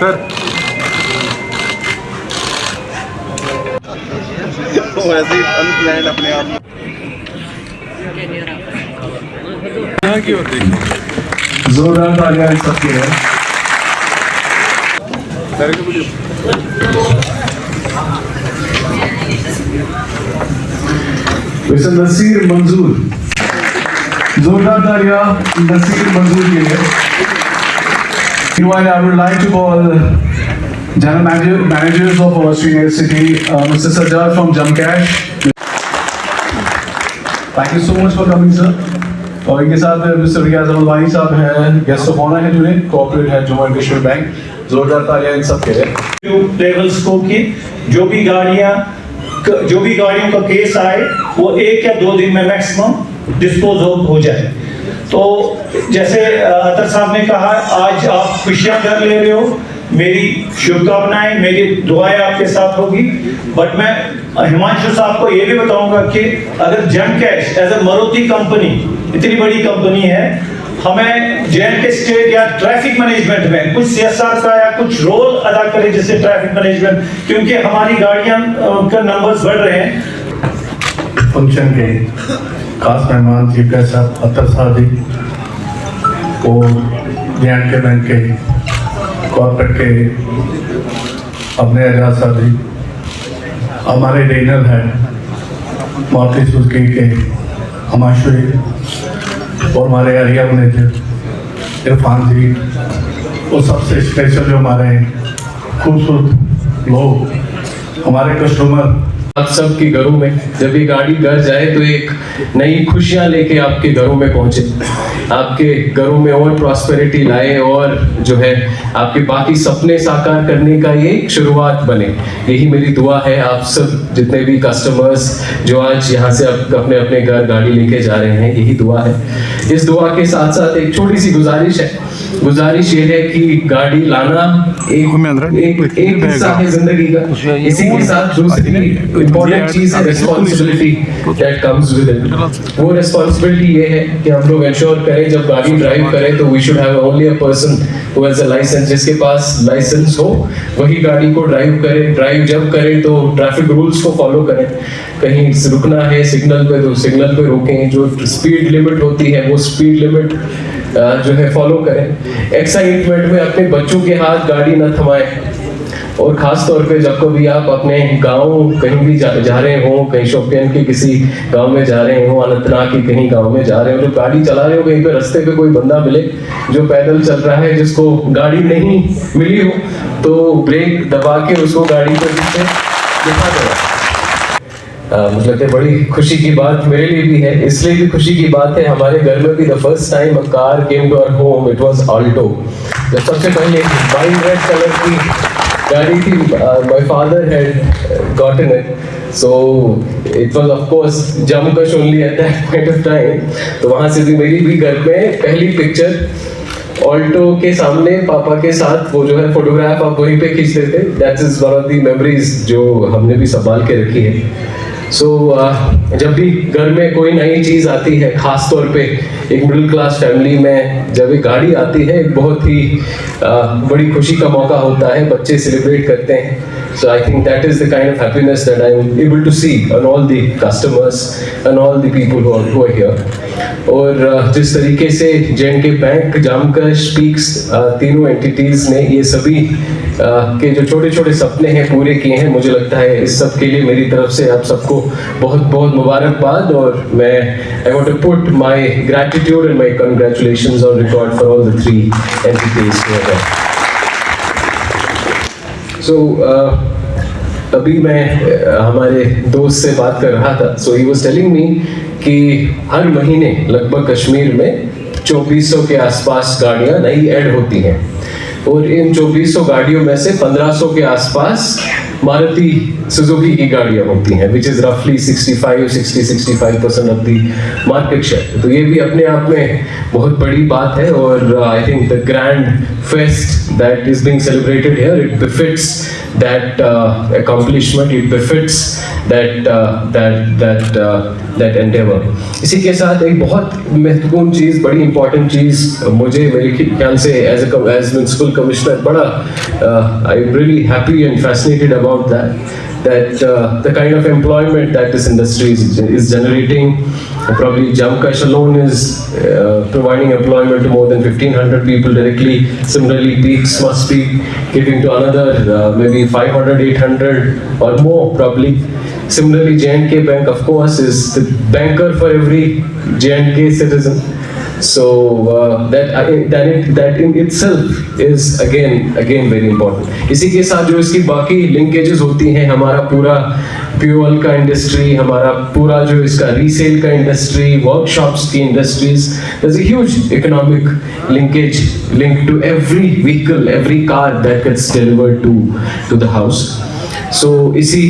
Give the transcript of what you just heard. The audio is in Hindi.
सर वैसे ही अनप्लान्ड अपने आप यहाँ की ओर देखिए जोरदार तालियां इन सबके लिए। सर को कुछ मिस्टर नसीर मंजूर, जोरदार तालियां नसीर मंजूर के लिए। Meanwhile, I would like to call General Managers of Western City, Mr. Sajjad from Jamcash. Thank you so much for coming, sir. और इनके साथ मिस्टर रियाज अहमद वानी साहब हैं, गेस्ट ऑफ ऑनर हैं today, corporate head Jammu and Kashmir bank. जोरदार तालियां इन सब के लिए। लेवल्स को कि जो भी गाड़ियों का केस आए वो 1 या 2 दिन में मैक्सिमम डिस्पोज हो जाए। तो जैसे अतर साहब ने कहा, आज आप खुशियां घर ले रहे हो, मेरी शुभकामनाएं, मेरी दुआएं आपके साथ होगी। बट मैं हिमांशु साहब को ये भी बताऊंगा कि अगर जमकैश एज ए मारुति कंपनी, इतनी बड़ी कंपनी है, हमें जे&के स्टेट या ट्रैफिक मैनेजमेंट में कुछ CSR का या कुछ रोल अदा करे, जैसे ट्रैफिक मैनेजमेंट, क्योंकि हमारी गाड़ियां का नंबर्स बढ़ रहे हैं। फंक्शन के खास मेहमान चीफ गेस्ट साहब अतर साहब जी और जे&के बैंक के कॉर्पोरेट के अपने एजाज साहब जी, हमारे रीजनल हेड मारुति सुजुकी के हिमांशु जी और हमारे एरिया मैनेजर इरफान जी और सबसे स्पेशल जो हमारे खूबसूरत लोग, हमारे कस्टमर। आप सबके घरों में जब ये गाड़ी घर जाए तो एक नई खुशियां लेके आपके घरों में पहुंचे, आपके घरों में और प्रॉस्पेरिटी लाए और जो है आपके बाकी सपने साकार करने का ये शुरुआत बने। यही मेरी दुआ है आप सब जितने भी कस्टमर्स जो आज यहाँ से अपने अपने घर गाड़ी लेके जा रहे हैं, यही दुआ है। इस दुआ के साथ साथ एक छोटी सी गुजारिश है। गुजारिश ये है कि गाड़ी लाना एक हिस्सा है जिंदगी का, इसी के साथ दूसरी इम्पोर्टेंट चीज है responsibility that comes with it. वो रिस्पॉन्सिबिलिटी ये है कि हम लोग इंश्योर करें जब गाड़ी ड्राइव करें तो we should have only a person who has a licence. जिसके पास लाइसेंस हो वही गाड़ी को ड्राइव करें। ड्राइव जब करें तो ट्रैफिक रूल्स को फॉलो करें। कहीं रुकना है सिग्नल पे तो सिग्नल पे रोकें। जो स्पीड लिमिट होती है वो स्पीड लिमिट जो है फॉलो करें। एक्साइटमेंट में अपने बच्चों के हाथ गाड़ी न थमाएं। और ख़ास तौर पे जब कभी आप अपने गांव कहीं भी जा रहे हो, कहीं शोपियान के किसी गांव में जा रहे हो, अनंतनाग के कहीं गांव में जा रहे हो, जब गाड़ी चला रहे हो, कहीं पे रास्ते पे कोई बंदा मिले जो पैदल चल रहा है, जिसको गाड़ी नहीं मिली हो, तो ब्रेक दबा के उसको गाड़ी पर दिखा देना। मुझे लगता है बड़ी खुशी की बात मेरे लिए भी है। इसलिए भी खुशी की बात है, हमारे घर में भी the first time a car came to our home, it was Alto. जब सबसे पहले वाइन रेड कलर की गाड़ी थी, my father had gotten it, so it was of course जमकश only at that point of time. तो वहां से भी मेरी भी घर में पहली पिक्चर ऑल्टो के सामने पापा के साथ, वो जो है फोटोग्राफ आप वहीं पे खींचते थे। That is one of the memories जो हमने भी संभाल के रखी है। सो जब भी घर में कोई नई चीज़ आती है, ख़ास तौर पे एक मिडिल क्लास फैमिली में जब एक गाड़ी आती है, एक बहुत ही बड़ी खुशी का मौका होता है। बच्चे सेलिब्रेट करते हैं। So I think that is the kind of happiness that I am able to see on all the customers and all the people who are here. और जिस तरीके से जे&के बैंक, जामकश, स्पीक्स तीनों एंटिटीज़ ने ये सभी के जो छोटे छोटे सपने हैं पूरे किए हैं, मुझे लगता है इस सब के लिए मेरी तरफ से आप सबको बहुत बहुत मुबारकबाद। और मैं I want to put my gratitude and my congratulations on record for all the 3 entities who are there. So अभी मैं हमारे दोस्त से बात कर रहा था। So he was telling me कि हर महीने लगभग कश्मीर में 2400 के आसपास गाड़ियाँ नई ऐड होती हैं और इन 2400 गाड़ियों में से 1500 के आसपास मारुति सुजुकी की गाड़ियाँ होती हैं, विच इज़ रफली 65% ऑफ द मार्केट शेयर। तो ये भी अपने आप में बहुत बड़ी बात है, और I think the grand fest that is being celebrated here, it befits that accomplishment, it befits that endeavor। इसी के साथ एक बहुत महत्वपूर्ण चीज़, बड़ी इंपॉर्टेंट चीज़ मुझे मेरे ख्याल से एज म्युनिसिपल कमिश्नर बड़ा I am really happy and fascinated about that the kind of employment that this industry is generating. Probably Jamkash alone is providing employment to more than 1,500 people directly. Similarly, Peaks must be giving to another maybe 500, 800 or more probably. Similarly, J&K Bank, of course, is the banker for every J&K citizen. So that in itself is again very important। इसी के साथ जो इसकी बाकी लिंकेजेस होती हैं, हमारा पूरा फ्यूल का इंडस्ट्री, हमारा पूरा जो इसका रीसेल का इंडस्ट्री, वर्कशॉप्स की industries, there's a huge economic linkage linked to every vehicle, every car that gets delivered to the house। So इसी